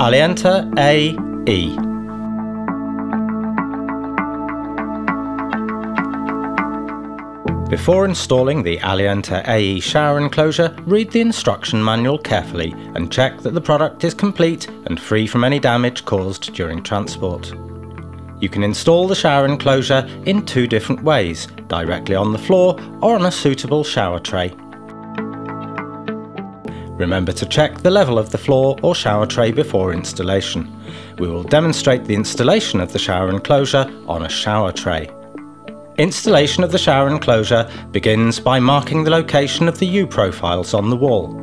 Alienta A E. Before installing the Alienta AE shower enclosure, read the instruction manual carefully and check that the product is complete and free from any damage caused during transport. You can install the shower enclosure in two different ways, directly on the floor or on a suitable shower tray. Remember to check the level of the floor or shower tray before installation. We will demonstrate the installation of the shower enclosure on a shower tray. Installation of the shower enclosure begins by marking the location of the U-profiles on the wall.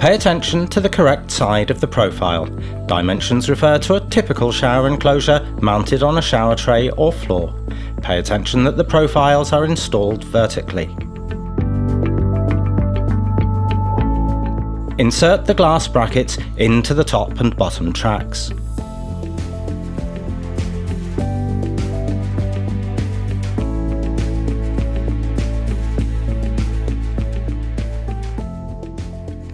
Pay attention to the correct side of the profile. Dimensions refer to a typical shower enclosure mounted on a shower tray or floor. Pay attention that the profiles are installed vertically. Insert the glass brackets into the top and bottom tracks.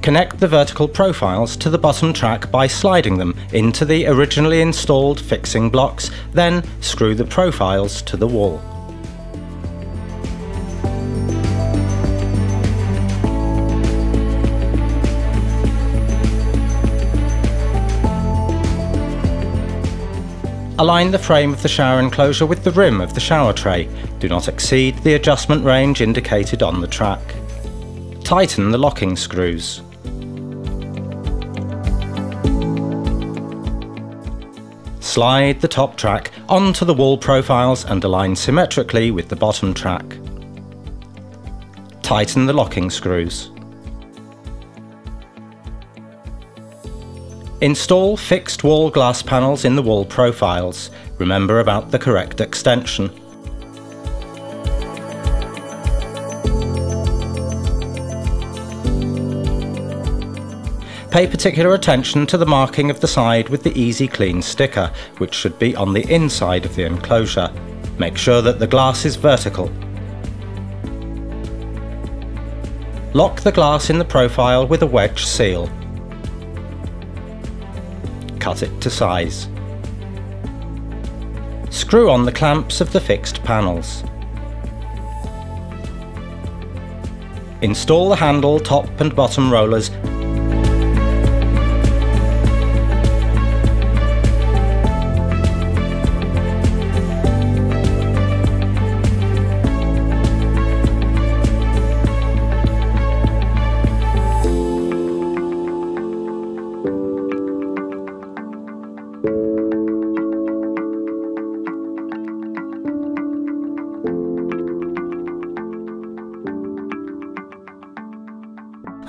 Connect the vertical profiles to the bottom track by sliding them into the originally installed fixing blocks, then screw the profiles to the wall. Align the frame of the shower enclosure with the rim of the shower tray. Do not exceed the adjustment range indicated on the track. Tighten the locking screws. Slide the top track onto the wall profiles and align symmetrically with the bottom track. Tighten the locking screws. Install fixed wall glass panels in the wall profiles. Remember about the correct extension. Pay particular attention to the marking of the side with the Easy Clean sticker, which should be on the inside of the enclosure. Make sure that the glass is vertical. Lock the glass in the profile with a wedge seal. Cut it to size. Screw on the clamps of the fixed panels. Install the handle, top and bottom rollers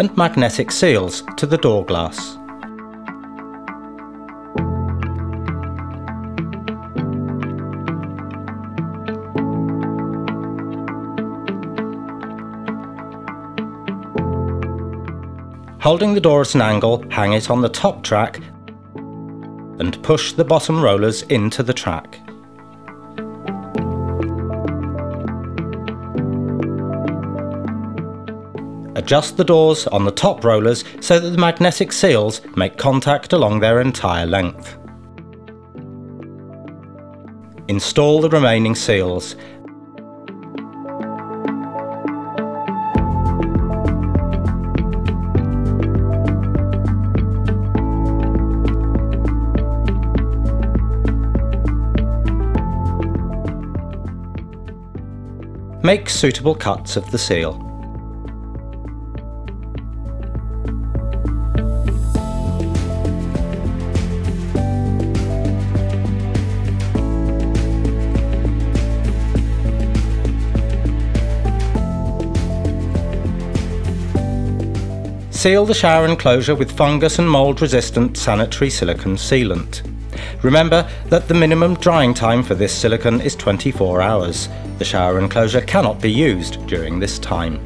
and magnetic seals to the door glass. Holding the door at an angle, hang it on the top track and push the bottom rollers into the track. Adjust the doors on the top rollers so that the magnetic seals make contact along their entire length. Install the remaining seals. Make suitable cuts of the seal. Seal the shower enclosure with fungus and mould resistant sanitary silicone sealant. Remember that the minimum drying time for this silicone is 24 hours. The shower enclosure cannot be used during this time.